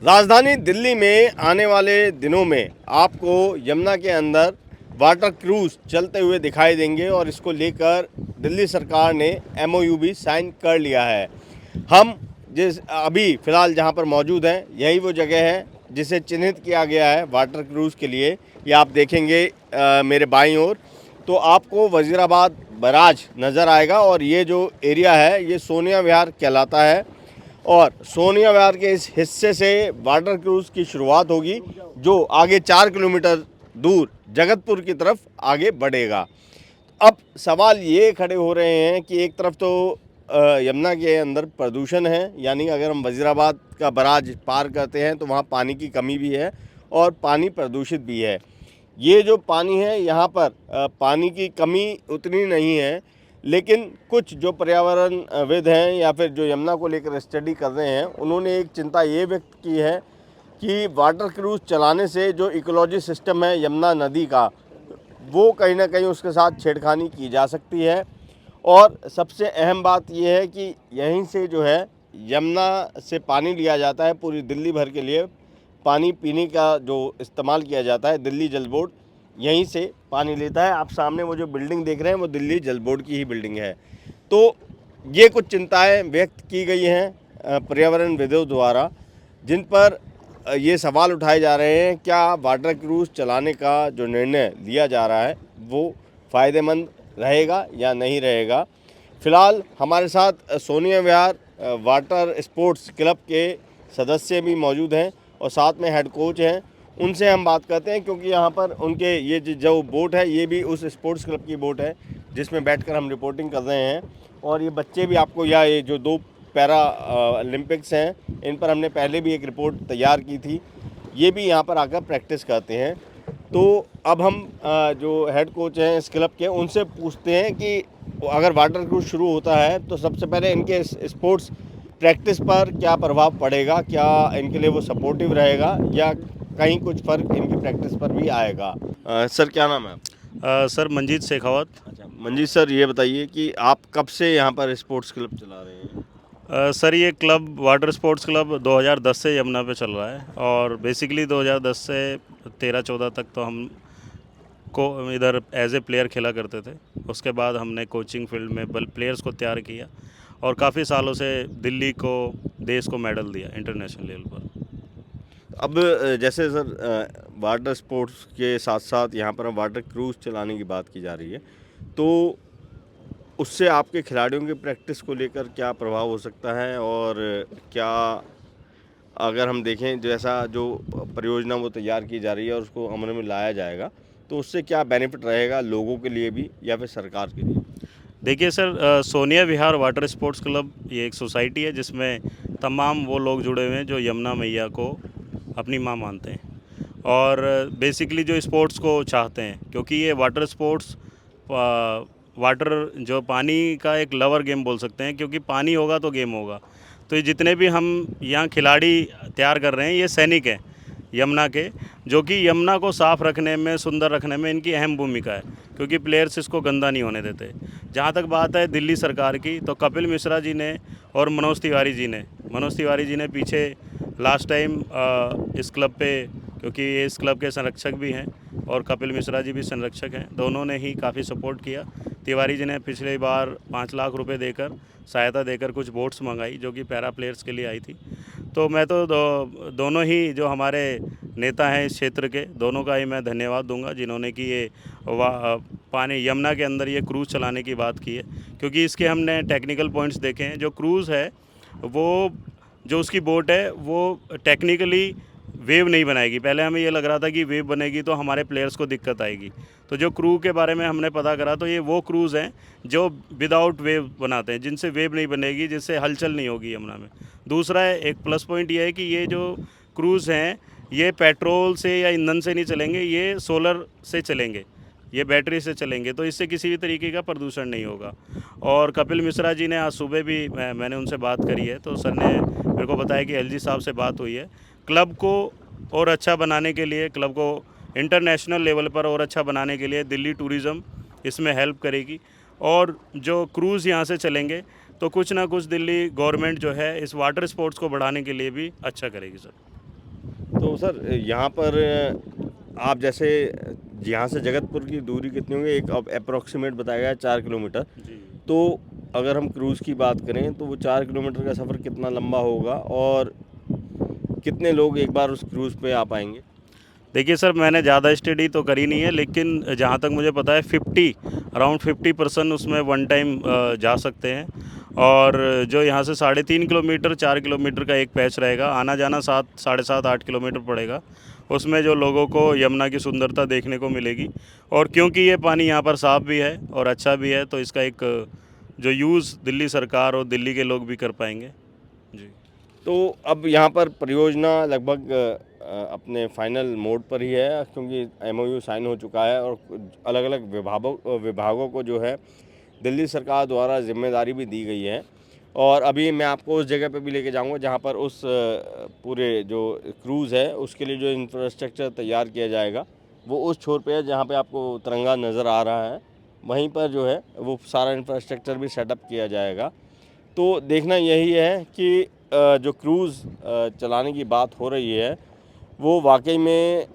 राजधानी दिल्ली में आने वाले दिनों में आपको यमुना के अंदर वाटर क्रूज चलते हुए दिखाई देंगे और इसको लेकर दिल्ली सरकार ने एमओयू भी साइन कर लिया है। हम जिस अभी फ़िलहाल जहां पर मौजूद हैं यही वो जगह है जिसे चिन्हित किया गया है वाटर क्रूज़ के लिए। ये आप देखेंगे मेरे बाईं ओर तो आपको वज़ीराबाद बैराज नज़र आएगा और ये जो एरिया है ये सोनिया विहार कहलाता है और सोनिया विहार के इस हिस्से से वाटर क्रूज़ की शुरुआत होगी जो आगे 4 किलोमीटर दूर जगतपुर की तरफ आगे बढ़ेगा। अब सवाल ये खड़े हो रहे हैं कि एक तरफ तो यमुना के अंदर प्रदूषण है, यानी अगर हम वज़ीराबाद का बैराज पार करते हैं तो वहाँ पानी की कमी भी है और पानी प्रदूषित भी है। ये जो पानी है यहाँ पर पानी की कमी उतनी नहीं है, लेकिन कुछ जो पर्यावरणविद हैं या फिर जो यमुना को लेकर स्टडी कर रहे हैं उन्होंने एक चिंता ये व्यक्त की है कि वाटर क्रूज़ चलाने से जो इकोलॉजी सिस्टम है यमुना नदी का वो कहीं ना कहीं उसके साथ छेड़खानी की जा सकती है। और सबसे अहम बात यह है कि यहीं से जो है यमुना से पानी लिया जाता है पूरी दिल्ली भर के लिए। पानी पीने का जो इस्तेमाल किया जाता है दिल्ली जल बोर्ड यहीं से पानी लेता है। आप सामने वो जो बिल्डिंग देख रहे हैं वो दिल्ली जल बोर्ड की ही बिल्डिंग है। तो ये कुछ चिंताएं व्यक्त की गई हैं पर्यावरणविदों द्वारा, जिन पर ये सवाल उठाए जा रहे हैं क्या वाटर क्रूज़ चलाने का जो निर्णय लिया जा रहा है वो फ़ायदेमंद रहेगा या नहीं रहेगा। फ़िलहाल हमारे साथ सोनिया विहार वाटर स्पोर्ट्स क्लब के सदस्य भी मौजूद हैं और साथ में हेड कोच हैं। उनसे हम बात करते हैं क्योंकि यहाँ पर उनके ये जो बोट है ये भी उस स्पोर्ट्स क्लब की बोट है जिसमें बैठकर हम रिपोर्टिंग कर रहे हैं। और ये बच्चे भी आपको ये जो 2 पैरा ओलंपिक्स हैं इन पर हमने पहले भी एक रिपोर्ट तैयार की थी, ये भी यहाँ पर आकर प्रैक्टिस करते हैं। तो अब हम जो हेड कोच हैं इस क्लब के उनसे पूछते हैं कि अगर वाटर क्रूज शुरू होता है तो सबसे पहले इनके स्पोर्ट्स प्रैक्टिस पर क्या प्रभाव पड़ेगा, क्या इनके लिए वो सपोर्टिव रहेगा या कहीं कुछ फ़र्क इनकी प्रैक्टिस पर भी आएगा। सर क्या नाम है आपका? सर मंजीत शेखावत। अच्छा मंजीत सर, ये बताइए कि आप कब से यहाँ पर स्पोर्ट्स क्लब चला रहे हैं? सर ये क्लब वाटर स्पोर्ट्स क्लब 2010 से यमुना पे चल रहा है और बेसिकली 2010 से 13-14 तक तो हम को इधर एज ए प्लेयर खेला करते थे। उसके बाद हमने कोचिंग फील्ड में प्लेयर्स को तैयार किया और काफ़ी सालों से दिल्ली को देश को मेडल दिया इंटरनेशनल लेवल पर। अब जैसे सर वाटर स्पोर्ट्स के साथ साथ यहाँ पर वाटर क्रूज़ चलाने की बात की जा रही है, तो उससे आपके खिलाड़ियों की प्रैक्टिस को लेकर क्या प्रभाव हो सकता है और क्या अगर हम देखें जैसा जो परियोजना वो तैयार की जा रही है और उसको अमल में लाया जाएगा तो उससे क्या बेनिफिट रहेगा लोगों के लिए भी या फिर सरकार के लिए? देखिए सर, सोनिया विहार वाटर स्पोर्ट्स क्लब ये एक सोसाइटी है जिसमें तमाम वो लोग जुड़े हुए हैं जो यमुना मैया को अपनी माँ मानते हैं और बेसिकली जो स्पोर्ट्स को चाहते हैं, क्योंकि ये वाटर स्पोर्ट्स वाटर जो पानी का एक लवर गेम बोल सकते हैं, क्योंकि पानी होगा तो गेम होगा। तो ये जितने भी हम यहाँ खिलाड़ी तैयार कर रहे हैं ये सैनिक हैं यमुना के, जो कि यमुना को साफ़ रखने में, सुंदर रखने में इनकी अहम भूमिका है, क्योंकि प्लेयर्स इसको गंदा नहीं होने देते। जहाँ तक बात है दिल्ली सरकार की, तो कपिल मिश्रा जी ने और मनोज तिवारी जी ने पीछे लास्ट टाइम इस क्लब पे, क्योंकि ये इस क्लब के संरक्षक भी हैं और कपिल मिश्रा जी भी संरक्षक हैं, दोनों ने ही काफ़ी सपोर्ट किया। तिवारी जी ने पिछली बार 5 लाख रुपए देकर, सहायता देकर कुछ बोट्स मंगाई जो कि पैरा प्लेयर्स के लिए आई थी। तो मैं तो दोनों ही जो हमारे नेता हैं इस क्षेत्र के, दोनों का ही मैं धन्यवाद दूंगा जिन्होंने कि ये पानी यमुना के अंदर ये क्रूज़ चलाने की बात की है, क्योंकि इसके हमने टेक्निकल पॉइंट्स देखे हैं। जो क्रूज़ है वो, जो उसकी बोट है वो टेक्निकली वेव नहीं बनाएगी। पहले हमें ये लग रहा था कि वेव बनेगी तो हमारे प्लेयर्स को दिक्कत आएगी, तो जो क्रू के बारे में हमने पता करा तो ये वो क्रूज़ हैं जो विदाउट वेव बनाते हैं, जिनसे वेव नहीं बनेगी, जिससे हलचल नहीं होगी यमुना में। दूसरा एक प्लस पॉइंट ये है कि ये जो क्रूज़ हैं ये पेट्रोल से या ईंधन से नहीं चलेंगे, ये सोलर से चलेंगे, ये बैटरी से चलेंगे, तो इससे किसी भी तरीके का प्रदूषण नहीं होगा। और कपिल मिश्रा जी ने आज सुबह भी मैंने उनसे बात करी है, तो सर ने मेरे को बताया कि एलजी साहब से बात हुई है। क्लब को और अच्छा बनाने के लिए, क्लब को इंटरनेशनल लेवल पर और अच्छा बनाने के लिए दिल्ली टूरिज़्म इसमें हेल्प करेगी और जो क्रूज़ यहाँ से चलेंगे तो कुछ ना कुछ दिल्ली गवर्नमेंट जो है इस वाटर स्पोर्ट्स को बढ़ाने के लिए भी अच्छा करेगी सर। तो सर यहाँ पर आप जैसे यहाँ से जगतपुर की दूरी कितनी होगी? एक अप्रोक्सीमेट बताया गया है 4 किलोमीटर। जी। तो अगर हम क्रूज़ की बात करें तो वो 4 किलोमीटर का सफ़र कितना लंबा होगा और कितने लोग एक बार उस क्रूज़ पे आ पाएंगे? देखिए सर, मैंने ज़्यादा स्टडी तो करी नहीं है, लेकिन जहाँ तक मुझे पता है अराउंड 50% उसमें वन टाइम जा सकते हैं। और जो यहाँ से 3.5 किलोमीटर 4 किलोमीटर का एक पैच रहेगा, आना जाना 7 साढ़े 7 8 किलोमीटर पड़ेगा। उसमें जो लोगों को यमुना की सुंदरता देखने को मिलेगी, और क्योंकि ये पानी यहाँ पर साफ़ भी है और अच्छा भी है, तो इसका एक जो यूज़ दिल्ली सरकार और दिल्ली के लोग भी कर पाएंगे। जी। तो अब यहाँ पर परियोजना लगभग अपने फाइनल मोड पर ही है, क्योंकि एमओयू साइन हो चुका है और अलग अलग विभागों को जो है दिल्ली सरकार द्वारा जिम्मेदारी भी दी गई है। और अभी मैं आपको उस जगह पे भी लेके जाऊंगा जहाँ पर उस पूरे जो क्रूज़ है उसके लिए जो इंफ्रास्ट्रक्चर तैयार किया जाएगा वो उस छोर पे है जहाँ पे आपको तिरंगा नज़र आ रहा है। वहीं पर जो है वो सारा इंफ्रास्ट्रक्चर भी सेटअप किया जाएगा। तो देखना यही है कि जो क्रूज़ चलाने की बात हो रही है वो वाकई में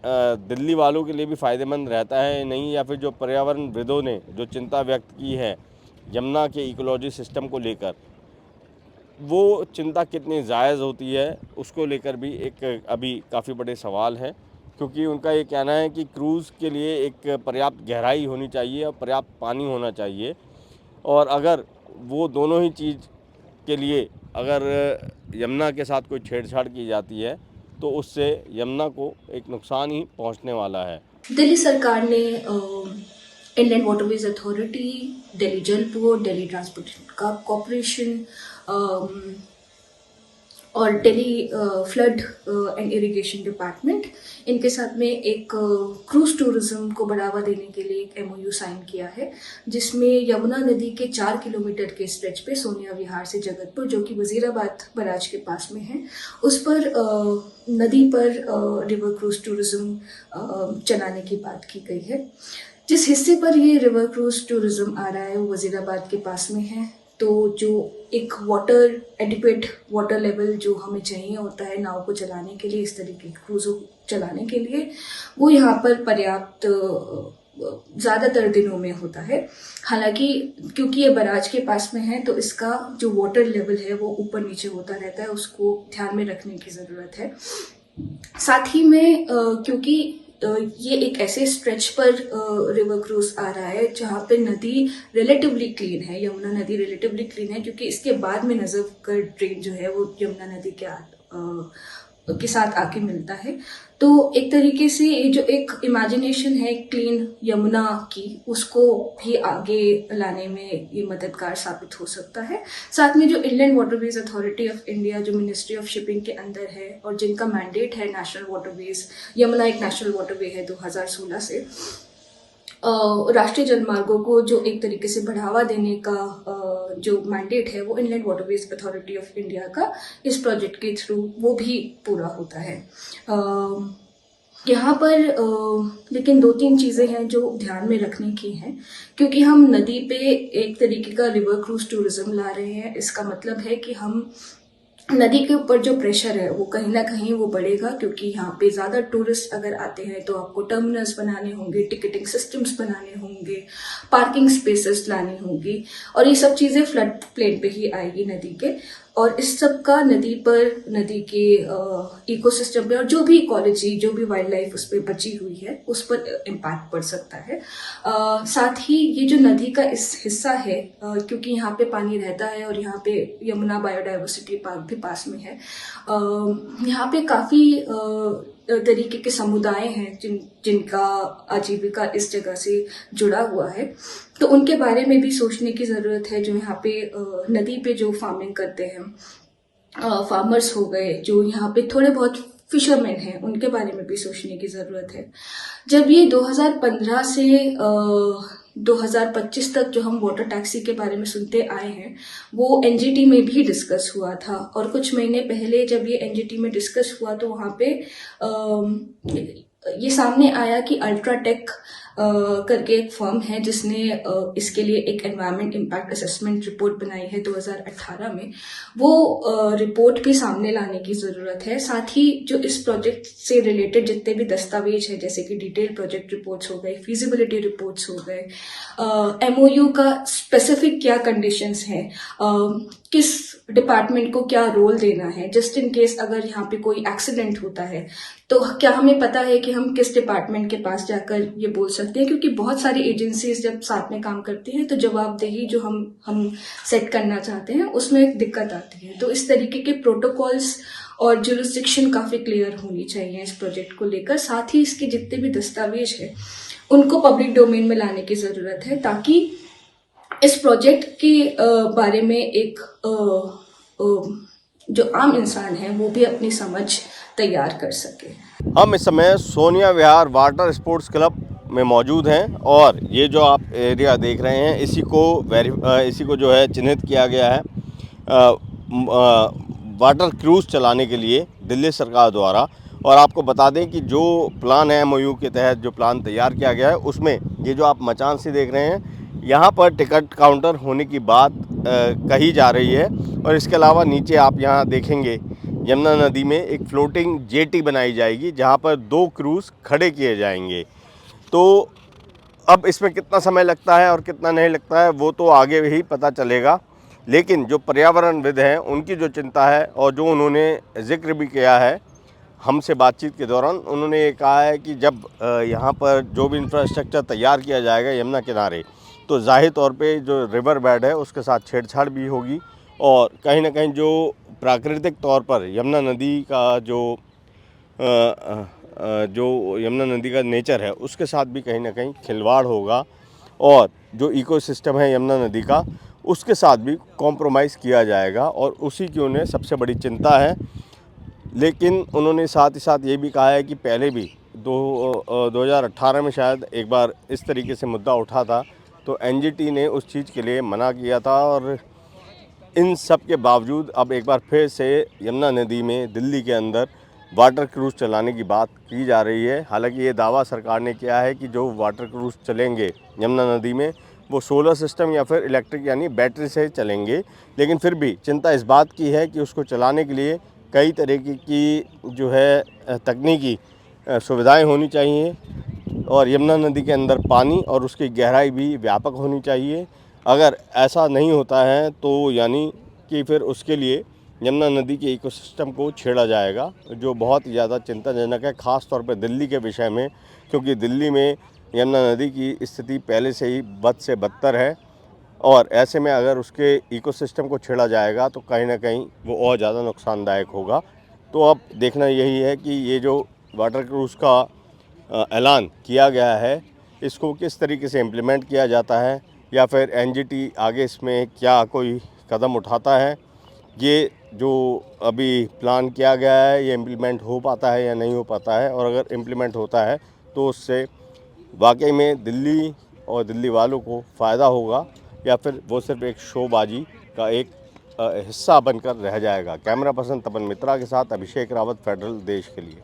दिल्ली वालों के लिए भी फ़ायदेमंद रहता है नहीं, या फिर जो पर्यावरणविदों ने जो चिंता व्यक्त की है यमुना के इकोलॉजी सिस्टम को लेकर, वो चिंता कितनी जायज़ होती है उसको लेकर भी एक अभी काफ़ी बड़े सवाल हैं। क्योंकि उनका ये कहना है कि क्रूज़ के लिए एक पर्याप्त गहराई होनी चाहिए और पर्याप्त पानी होना चाहिए, और अगर वो दोनों ही चीज़ के लिए अगर यमुना के साथ कोई छेड़छाड़ की जाती है तो उससे यमुना को एक नुकसान ही पहुंचने वाला है। दिल्ली सरकार ने इंडियन वाटरवेज अथॉरिटी, दिल्ली जल बोर्ड, दिल्ली ट्रांसपोर्ट कॉरपोरेशन और Delhi flood and irrigation department, इनके साथ में एक क्रूज टूरिज्म को बढ़ावा देने के लिए एक एमओयू साइन किया है, जिसमें यमुना नदी के 4 किलोमीटर के स्ट्रेच पे सोनिया विहार से जगतपुर, जो कि वजीराबाद बराज के पास में है, उस पर नदी पर रिवर क्रूज टूरिज्म चलाने की बात की गई है। जिस हिस्से पर ये रिवर क्रूज टूरिज्म आ रहा है वो वजीराबाद के पास में है, तो जो एक एडिक्वेट वाटर लेवल जो हमें चाहिए होता है नाव को चलाने के लिए, इस तरीके के क्रूजों चलाने के लिए, वो यहाँ पर पर्याप्त ज़्यादातर दिनों में होता है। हालांकि क्योंकि ये बराज के पास में है तो इसका जो वाटर लेवल है वो ऊपर नीचे होता रहता है, उसको ध्यान में रखने की ज़रूरत है। साथ ही में क्योंकि ये एक ऐसे स्ट्रेच पर रिवर क्रूज आ रहा है जहाँ पे नदी रिलेटिवली क्लीन है, यमुना नदी रिलेटिवली क्लीन है, क्योंकि इसके बाद में नजफगढ़ ड्रेन जो है वो यमुना नदी के साथ आके मिलता है। तो एक तरीके से ये जो एक इमेजिनेशन है क्लीन यमुना की, उसको भी आगे लाने में ये मददगार साबित हो सकता है। साथ में जो Indian waterways authority of India, जो मिनिस्ट्री ऑफ शिपिंग के अंदर है और जिनका मैंडेट है नेशनल वाटरवेज, यमुना एक नेशनल वाटरवे है 2016 से, राष्ट्रीय जलमार्गों को जो एक तरीके से बढ़ावा देने का जो मैंडेट है वो Indian waterways authority of India का इस प्रोजेक्ट के थ्रू वो भी पूरा होता है। यहाँ पर लेकिन 2-3 चीज़ें हैं जो ध्यान में रखने की हैं, क्योंकि हम नदी पे एक तरीके का रिवर क्रूज टूरिज्म ला रहे हैं। इसका मतलब है कि हम नदी के ऊपर जो प्रेशर है वो कहीं ना कहीं वो बढ़ेगा, क्योंकि यहाँ पे ज़्यादा टूरिस्ट अगर आते हैं तो आपको टर्मिनल्स बनाने होंगे, टिकटिंग सिस्टम्स बनाने होंगे, पार्किंग स्पेसेस लानी होंगी, और ये सब चीज़ें फ्लड प्लेन पे ही आएगी नदी के, और इस सब का नदी पर, नदी के इकोसिस्टम पे और जो भी इकोलॉजी, जो भी वाइल्ड लाइफ उस पर बची हुई है उस पर इम्पैक्ट पड़ सकता है। साथ ही ये जो नदी का इस हिस्सा है, क्योंकि यहाँ पे पानी रहता है और यहाँ पे यमुना बायोडाइवर्सिटी पार्क भी पास में है, यहाँ पे काफ़ी तरीके के समुदाय हैं जिनका आजीविका इस जगह से जुड़ा हुआ है, तो उनके बारे में भी सोचने की ज़रूरत है। जो यहाँ पे नदी पे जो फार्मिंग करते हैं, फार्मर्स हो गए, जो यहाँ पे थोड़े बहुत फिशरमैन हैं, उनके बारे में भी सोचने की ज़रूरत है। जब ये 2015 से 2025 तक जो हम वाटर टैक्सी के बारे में सुनते आए हैं वो एनजीटी में भी डिस्कस हुआ था, और कुछ महीने पहले जब ये एनजीटी में डिस्कस हुआ तो वहाँ पे ये सामने आया कि अल्ट्राटेक करके एक फर्म है जिसने इसके लिए एक एनवायरमेंट इम्पैक्ट असेसमेंट रिपोर्ट बनाई है 2018 में। वो रिपोर्ट भी सामने लाने की ज़रूरत है। साथ ही जो इस प्रोजेक्ट से रिलेटेड जितने भी दस्तावेज हैं, जैसे कि डिटेल प्रोजेक्ट रिपोर्ट्स हो गए, फिजिबिलिटी रिपोर्ट्स हो गए, एमओयू का स्पेसिफिक क्या कंडीशंस हैं, किस डिपार्टमेंट को क्या रोल देना है, जस्ट इन केस अगर यहाँ पे कोई एक्सीडेंट होता है तो क्या हमें पता है कि हम किस डिपार्टमेंट के पास जाकर ये बोल सकते हैं। क्योंकि बहुत सारी एजेंसीज जब साथ में काम करती हैं तो जवाबदेही जो हम सेट करना चाहते हैं उसमें एक दिक्कत आती है। तो इस तरीके के प्रोटोकॉल्स और जुरिस्डिक्शन काफ़ी क्लियर होनी चाहिए इस प्रोजेक्ट को लेकर। साथ ही इसके जितने भी दस्तावेज हैं उनको पब्लिक डोमेन में लाने की ज़रूरत है, ताकि इस प्रोजेक्ट के बारे में एक जो आम इंसान है वो भी अपनी समझ तैयार कर सके। हम इस समय सोनिया विहार वाटर स्पोर्ट्स क्लब में मौजूद हैं और ये जो आप एरिया देख रहे हैं इसी को जो है चिन्हित किया गया है वाटर क्रूज़ चलाने के लिए दिल्ली सरकार द्वारा। और आपको बता दें कि जो प्लान है एमओयू के तहत जो प्लान तैयार किया गया है उसमें ये जो आप मचान से देख रहे हैं यहाँ पर टिकट काउंटर होने की बात कही जा रही है। और इसके अलावा नीचे आप यहाँ देखेंगे यमुना नदी में एक फ्लोटिंग जेटी बनाई जाएगी जहाँ पर 2 क्रूज़ खड़े किए जाएंगे। तो अब इसमें कितना समय लगता है और कितना नहीं लगता है वो तो आगे ही पता चलेगा, लेकिन जो पर्यावरणविद हैं उनकी जो चिंता है और जो उन्होंने जिक्र भी किया है हमसे बातचीत के दौरान, उन्होंने ये कहा है कि जब यहाँ पर जो भी इंफ्रास्ट्रक्चर तैयार किया जाएगा यमुना किनारे तो ज़ाहिर तौर पे जो रिवर बेड है उसके साथ छेड़छाड़ भी होगी और कहीं ना कहीं जो प्राकृतिक तौर पर यमुना नदी का जो यमुना नदी का नेचर है उसके साथ भी कहीं ना कहीं खिलवाड़ होगा और जो इकोसिस्टम है यमुना नदी का उसके साथ भी कॉम्प्रोमाइज़ किया जाएगा और उसी की उन्हें सबसे बड़ी चिंता है। लेकिन उन्होंने साथ ही साथ ये भी कहा है कि पहले भी 2018 में शायद एक बार इस तरीके से मुद्दा उठा था तो एनजीटी ने उस चीज़ के लिए मना किया था और इन सब के बावजूद अब एक बार फिर से यमुना नदी में दिल्ली के अंदर वाटर क्रूज़ चलाने की बात की जा रही है। हालांकि ये दावा सरकार ने किया है कि जो वाटर क्रूज़ चलेंगे यमुना नदी में वो सोलर सिस्टम या फिर इलेक्ट्रिक यानी बैटरी से चलेंगे, लेकिन फिर भी चिंता इस बात की है कि उसको चलाने के लिए कई तरीके की जो है तकनीकी सुविधाएं होनी चाहिए और यमुना नदी के अंदर पानी और उसकी गहराई भी व्यापक होनी चाहिए। अगर ऐसा नहीं होता है तो यानी कि फिर उसके लिए यमुना नदी के इकोसिस्टम को छेड़ा जाएगा, जो बहुत ही ज़्यादा चिंताजनक है, ख़ास तौर पर दिल्ली के विषय में, क्योंकि दिल्ली में यमुना नदी की स्थिति पहले से ही बद से बदतर है और ऐसे में अगर उसके इकोसिस्टम को छेड़ा जाएगा तो कहीं ना कहीं वो और ज़्यादा नुकसानदायक होगा। तो अब देखना यही है कि ये जो वाटर क्रूज़ का ऐलान किया गया है इसको किस तरीके से इम्प्लीमेंट किया जाता है या फिर एनजीटी आगे इसमें क्या कोई कदम उठाता है। ये जो अभी प्लान किया गया है ये इम्प्लीमेंट हो पाता है या नहीं हो पाता है, और अगर इम्प्लीमेंट होता है तो उससे वाकई में दिल्ली और दिल्ली वालों को फ़ायदा होगा या फिर वो सिर्फ एक शोबाजी का एक हिस्सा बनकर रह जाएगा। कैमरा पर्सन तपन मित्रा के साथ अभिषेक रावत, फेडरल देश के लिए।